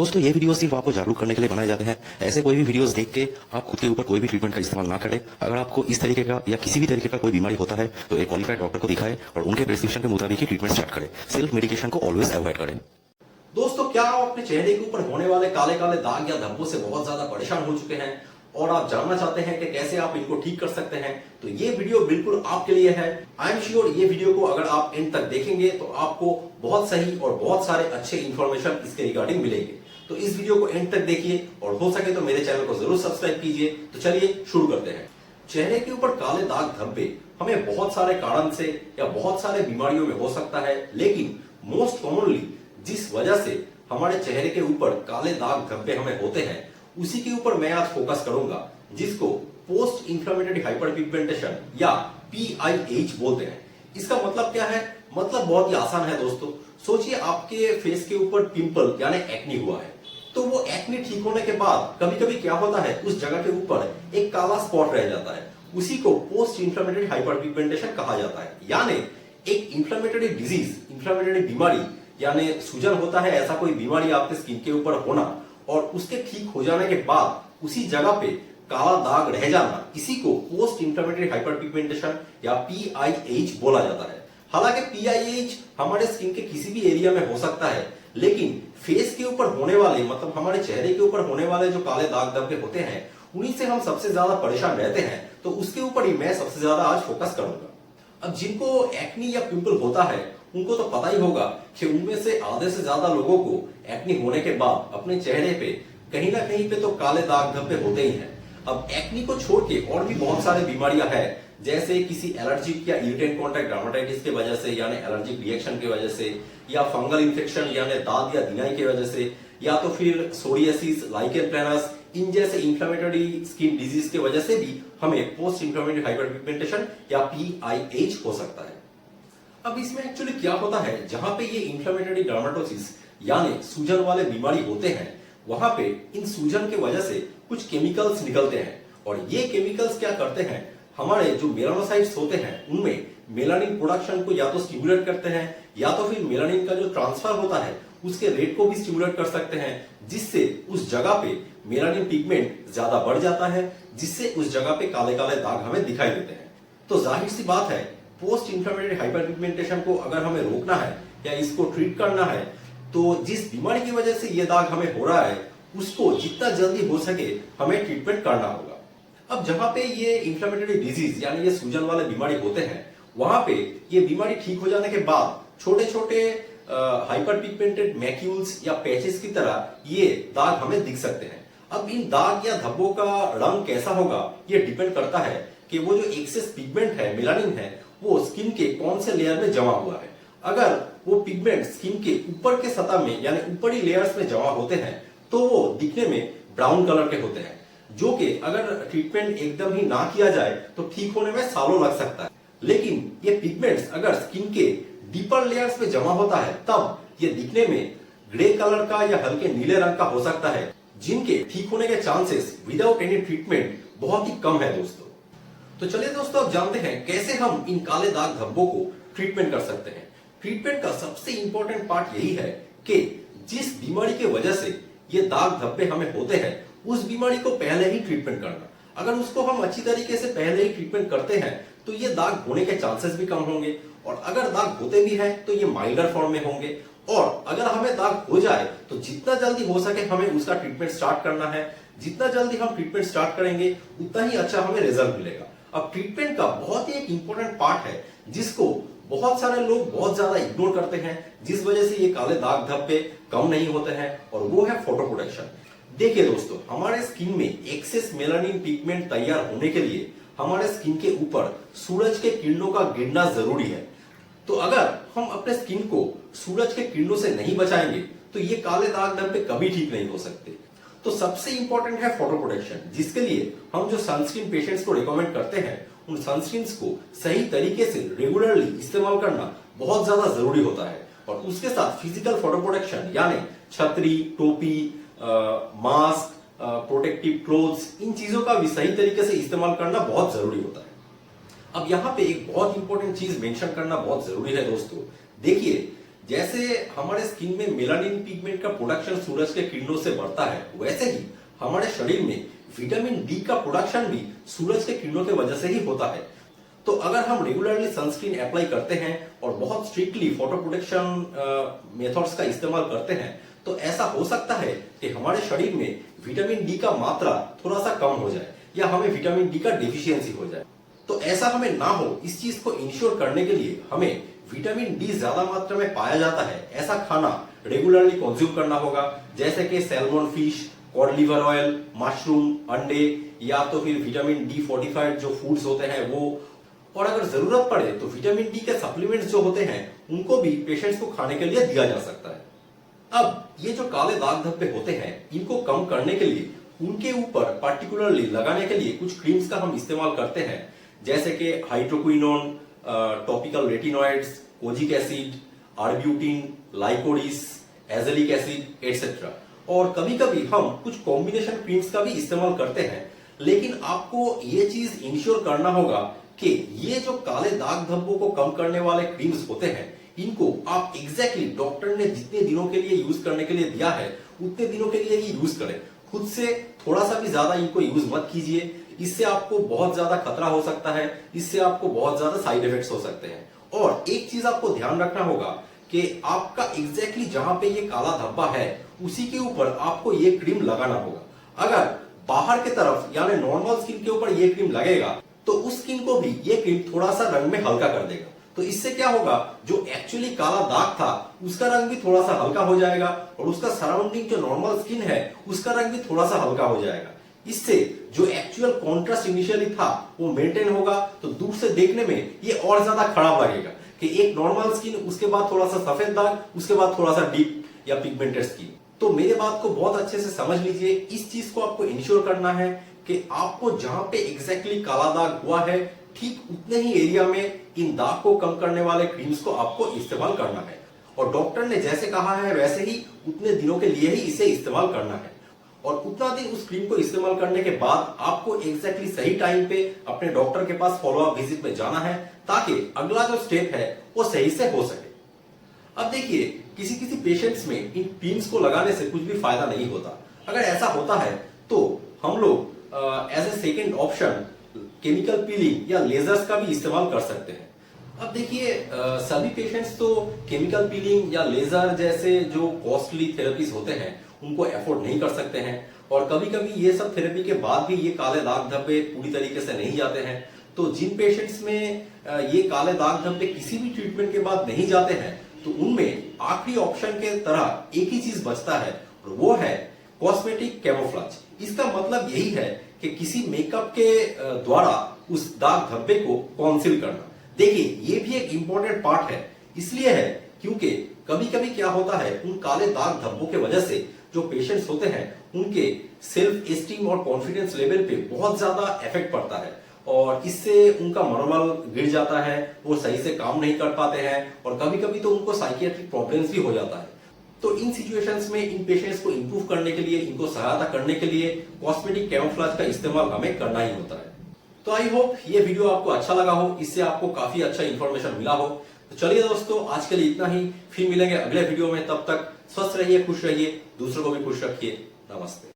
दोस्तों ये वीडियो सिर्फ आपको जागरूक करने के लिए बनाए जाते हैं। ऐसे कोई भी वीडियोस देख के आप खुद के ऊपर कोई भी ट्रीटमेंट का इस्तेमाल ना करें। अगर आपको इस तरीके का या किसी भी तरीके का कोई बीमारी होता है तो एक क्वालिफाइड डॉक्टर को दिखाएं और उनके प्रिस्क्रिप्शन के मुताबिक ही ट्रीटमेंट स्टार्ट करें। सेल्फ मेडिकेशन को ऑलवेज अवॉइड करें। दोस्तों, क्या आप अपने चेहरे के ऊपर होने वाले काले काले दाग या धब्बों से बहुत ज्यादा परेशान हो चुके हैं और आप जानना चाहते हैं कि कैसे आप इनको ठीक कर सकते हैं? तो ये वीडियो बिल्कुल आपके लिए है। आई एम श्योर ये वीडियो को अगर आप एंड तक देखेंगे तो आपको बहुत सही और बहुत सारे अच्छे इंफॉर्मेशन इसके रिगार्डिंग मिलेंगे। तो इस वीडियो को एंड तक देखिए और हो सके तो मेरे चैनल को जरूर सब्सक्राइब कीजिए। तो चलिए शुरू करते हैं। चेहरे के ऊपर काले दाग धब्बे हमें बहुत सारे कारण से या बहुत सारे बीमारियों में हो सकता है, लेकिन मोस्ट कॉमनली जिस वजह से हमारे चेहरे के ऊपर काले दाग धब्बे हमें होते हैं उसी के ऊपर मैं आज फोकस करूंगा, जिसको पोस्ट इंफ्लेमेटरी हाइपरपिगमेंटेशन या PIH बोलते हैं। इसका मतलब क्या है? मतलब बहुत ही आसान है दोस्तों। सोचिए आपके फेस के ऊपर पिंपल यानी एक्नी हुआ है, तो वो एक्नी ठीक होने के बाद कभी कभी क्या होता है, उस जगह के ऊपर एक काला स्पॉट रह जाता है। उसी को पोस्ट इंफ्लेमेटरी हाइपरपिगमेंटेशन कहा जाता है। यानी एक इंफ्लेमेटरी डिजीज, इंफ्लेमेटरी बीमारी यानी सूजन होता है, ऐसा कोई बीमारी आपके स्किन के ऊपर होना और उसके ठीक हो जाने के बाद उसी जगह पे काला दाग रह जाना, इसी को पोस्ट इंफ्लेमेटरी हाइपरपिगमेंटेशन या PIH बोला जाता है। हालांकि PIH हमारे स्किन के किसी भी एरिया में हो सकता है, लेकिन फेस के ऊपर होने वाले, मतलब हमारे चेहरे के ऊपर होने वाले जो काले दाग धब्बे होते हैं उन्हीं से हम सबसे ज्यादा परेशान रहते हैं। तो उसके ऊपर ही मैं सबसे ज्यादा आज फोकस करूंगा। अब जिनको एक्नी या पिंपल होता है उनको तो पता ही होगा कि उनमें से आधे से ज्यादा लोगों को एक्नी होने के बाद अपने चेहरे पे कहीं ना कहीं पे तो काले दाग धब्बे होते ही हैं। अब एक्नी को छोड़ के और भी बहुत सारी बीमारियां हैं, जैसे किसी एलर्जिक या इरिटेंट कॉन्टैक्ट डर्मेटाइटिस की वजह से यानी एलर्जिक रिएक्शन की वजह से, या फंगल इन्फेक्शन यानी दाद या दिनाई की वजह से, या तो फिर सोरियासिस, लाइकेन प्लैनस, इन जैसे इंफ्लेमेटरी स्किन डिजीज की वजह से भी हमें पोस्ट इंफ्लेमेटरी हाइपरपिगमेंटेशन या PIH हो सकता है। अब इसमें एक्चुअली क्या होता है, जहां पे ये इंफ्लेमेटरी डर्मेटोसिस यानी सूजन वाले बीमारी होते हैं, वहां पे इन सूजन की वजह से कुछ केमिकल्स निकलते हैं और ये केमिकल्स क्या करते हैं, हमारे जो मेलानोसाइट्स होते हैं उनमें मेलानिन प्रोडक्शन को या तो स्टिमुलेट करते हैं या तो फिर मेलानिन का जो ट्रांसफर होता है उसके रेट को भी स्टिमुलेट कर सकते हैं, जिससे उस जगह पे मेलानिन पिगमेंट ज्यादा बढ़ जाता है, जिससे उस जगह पे काले काले दाग हमें दिखाई देते हैं। तो जाहिर सी बात है, पोस्ट इंफ्लेमेटरी हाइपरपिगमेंटेशन को अगर हमें रोकना है या इसको ट्रीट करना है, तो जिस बीमारी की वजह से ये दाग हमें हो रहा है उसको जितना जल्दी हो सके हमें ट्रीटमेंट करना होगा। अब जहां पे ये इंफ्लेमेटरी डिजीज यानी ये सूजन वाले बीमारी होते हैं, वहां पे ये बीमारी ठीक हो जाने के बाद छोटे छोटे हाइपरपिगमेंटेड मैक्यूल्स या पैचेस की तरह ये दाग हमें दिख सकते हैं। अब इन दाग या धब्बों का रंग कैसा होगा ये डिपेंड करता है कि वो जो एक्सेस पिगमेंट है, मेलानिन है, वो स्किन के कौन से लेयर में जमा हुआ है। अगर वो पिगमेंट स्किन के ऊपर के सतह में यानी ऊपरी लेयर्स में जमा होते हैं तो वो दिखने में ब्राउन कलर के होते हैं, जो कि अगर ट्रीटमेंट एकदम ही ना किया जाए तो ठीक होने में सालों लग सकता है। लेकिन ये पिगमेंट्स अगर स्किन के डीपर लेयर्स में जमा होता है तब ये दिखने में ग्रे कलर का या हल्के नीले रंग का हो सकता है, जिनके ठीक होने के चांसेस विदाउट एनी ट्रीटमेंट बहुत ही कम है दोस्तों। तो चलिए दोस्तों, अब जानते हैं कैसे हम इन काले दाग धब्बों को ट्रीटमेंट कर सकते हैं। ट्रीटमेंट का सबसे इंपॉर्टेंट पार्ट यही है कि जिस बीमारी की वजह से ये दाग धब्बे हमें होते हैं उस बीमारी को पहले ही ट्रीटमेंट करना। अगर उसको हम अच्छी तरीके से पहले ही ट्रीटमेंट करते हैं तो ये दाग होने के चांसेस भी कम होंगे, और अगर दाग होते भी हैं तो ये माइल्डर फॉर्म में होंगे। और अगर हमें दाग हो जाए तो जितना जल्दी हो सके हमें उसका ट्रीटमेंट स्टार्ट करना है। जितना जल्दी हम ट्रीटमेंट स्टार्ट करेंगे उतना ही अच्छा हमें रिजल्ट मिलेगा। अब ट्रीटमेंट का बहुत ही एक इंपॉर्टेंट पार्ट है जिसको बहुत सारे लोग बहुत ज्यादा इग्नोर करते हैं, जिस वजह से ये काले दाग धब्बे कम नहीं होते हैं, और वो है फोटो प्रोटेक्शन। देखिए दोस्तों, हमारे स्किन में एक्सेस मेलानिन पिगमेंट तैयार होने के लिए हमारे स्किन के ऊपर सूरज के किरणों का गिरना जरूरी है। तो अगर हम अपने स्किन को सूरज के किरणों से नहीं बचाएंगे तो ये काले दाग धब्बे कभी ठीक नहीं हो सकते। तो सबसे इंपॉर्टेंट है फोटो प्रोटेक्शन, जिसके लिए हम जो सनस्क्रीन पेशेंट्स को रिकमेंड करते हैं उन सनस्क्रीन्स को सही तरीके से रेगुलरली इस्तेमाल करना बहुत ज्यादा जरूरी होता है। और उसके साथ फिजिकल फोटो प्रोटेक्शन यानी छतरी, टोपी, मास्क, प्रोटेक्टिव क्लोथ्स, इन चीजों का भी सही तरीके से इस्तेमाल करना बहुत जरूरी होता है। अब यहाँ पे एक बहुत इंपॉर्टेंट चीज मेंशन करना बहुत जरूरी है दोस्तों। देखिए, जैसे हमारे स्किन में मेलानिन पिगमेंट का प्रोडक्शन सूरज के किरणों से बढ़ता है, वैसे ही हमारे शरीर में विटामिन डी का प्रोडक्शन भी सूरज के किरणों की वजह से ही होता है। तो अगर हम रेगुलरली सनस्क्रीन अप्लाई करते हैं और बहुत स्ट्रिक्टली फोटो प्रोटेक्शन मेथड्स का इस्तेमाल करते हैं, तो ऐसा हो सकता है कि हमारे शरीर में विटामिन डी का मात्रा थोड़ा सा कम हो जाए या हमें विटामिन डी का डेफिशिएंसी हो जाए। तो ऐसा हमें ना हो, इस चीज को इंश्योर करने के लिए हमें विटामिन डी ज्यादा मात्रा में पाया जाता है ऐसा खाना रेगुलरली कंज्यूम करना होगा, जैसे कि salmon fish, cod liver oil, mushroom, अंडे या तो फिर विटामिन डी फोर्टिफाइड जो फूड्स होते हैं वो। और अगर जरूरत पड़े तो विटामिन डी के सप्लीमेंट्स जो होते हैं उनको भी पेशेंट्स को खाने के लिए दिया जा सकता है। अब ये जो काले दाग धब्बे होते हैं, इनको कम करने के लिए उनके ऊपर पर्टिकुलरली लगाने के लिए कुछ क्रीम्स का हम इस्तेमाल करते हैं, जैसे कि hydroquinone, topical retinoids, kojic acid, arbutin, licorice, azelaic acid etcetera. और कभी कभी हम कुछ कॉम्बिनेशन क्रीम्स का भी इस्तेमाल करते हैं, लेकिन आपको ये चीज इंश्योर करना होगा कि ये जो काले दाग धब्बों को कम करने वाले क्रीम्स होते हैं, इनको आप एग्जैक्टली डॉक्टर ने जितने दिनों के लिए यूज करने के लिए दिया है उतने दिनों के लिए ही यूज करें। खुद से थोड़ा सा भी ज्यादा इनको यूज मत कीजिए, इससे आपको बहुत ज्यादा खतरा हो सकता है, इससे आपको बहुत ज्यादा साइड इफेक्ट्स हो सकते हैं। और एक चीज आपको ध्यान रखना होगा कि आपका एग्जैक्टली जहां पे ये काला धब्बा है उसी के ऊपर आपको ये क्रीम लगाना होगा। अगर बाहर की तरफ यानी नॉर्मल स्किन के ऊपर ये क्रीम लगेगा तो उस स्किन को भी ये क्रीम थोड़ा सा रंग में हल्का कर देगा। तो इससे क्या होगा, जो एक्चुअली काला दाग था उसका रंग भी थोड़ा सा हल्का हो जाएगा और उसका सराउंडिंग जो नॉर्मल स्किन है उसका रंग भी थोड़ा सा हल्का हो जाएगा। इससे जो एक्चुअल कॉन्ट्रास्ट इनिशियली था वो मेंटेन होगा। तो दूर से देखने में ये और ज्यादा खराब लगेगा कि एक नॉर्मल स्किन, उसके बाद थोड़ा सा सफेद दाग, उसके बाद थोड़ा सा डीप या पिगमेंटेड स्किन। तो मेरे बात को बहुत अच्छे से समझ लीजिए, इस चीज को आपको इंश्योर करना है कि आपको जहां पे एग्जैक्टली काला दाग हुआ है ठीक उतने ही एरिया में इन दाग को कम करने वाले क्रीम्स को आपको इस्तेमाल करना है। और डॉक्टर ने जैसे कहा है वैसे ही उतने दिनों के लिए ही इसे इस्तेमाल करना है। और उतना दिन उस क्रीम को इस्तेमाल करने के बाद आपको एग्जैक्टली सही टाइम पे अपने डॉक्टर के पास फॉलोअप विजिट में जाना है, ताकि अगला जो स्टेप है वो सही से हो सके। अब देखिए, किसी किसी पेशेंट्स में इन क्रीम्स को लगाने से कुछ भी फायदा नहीं होता। अगर ऐसा होता है तो हम लोग as a second option chemical peeling या लेजर्स का भी इस्तेमाल कर सकते हैं। अब देखिए, सभी पेशेंट्स तो केमिकल पीलिंग या लेजर जैसे जो कॉस्टली थेरेपीज होते हैं उनको अफोर्ड नहीं कर सकते हैं, और कभी कभी ये सब थेरेपी के बाद भी ये काले दाग धब्बे पूरी तरीके से नहीं जाते हैं। तो जिन पेशेंट्स में ये काले दाग धब्बे किसी भी ट्रीटमेंट के बाद नहीं जाते हैं, तो उनमें आखिरी ऑप्शन के तरह एक ही चीज बचता है और वो है कॉस्मेटिक कैमोफ्लेज। इसका मतलब यही है कि किसी मेकअप के द्वारा उस दाग धब्बे को कॉन्सील करना। देखिए, ये भी एक इंपॉर्टेंट पार्ट है, इसलिए है क्योंकि कभी कभी क्या होता है, उन काले दाग धब्बों के वजह से जो पेशेंट्स होते हैं उनके सेल्फ एस्टीम और कॉन्फिडेंस लेवल पे बहुत ज्यादा इफेक्ट पड़ता है, और इससे उनका मनोबल गिर जाता है, वो सही से काम नहीं कर पाते हैं, और कभी कभी तो उनको साइकियाट्रिक प्रॉब्लम्स भी हो जाता है। तो इन सिचुएशंस में इन पेशेंट्स को इंप्रूव करने के लिए, इनको सहायता करने के लिए कॉस्मेटिक कैमोफ्लेज का इस्तेमाल हमें करना ही होता है। तो आई होप ये वीडियो आपको अच्छा लगा हो, इससे आपको काफी अच्छा इंफॉर्मेशन मिला हो। तो चलिए दोस्तों, आज के लिए इतना ही, फिर मिलेंगे अगले वीडियो में। तब तक स्वस्थ रहिए, खुश रहिए, दूसरों को भी खुश रखिए। नमस्ते।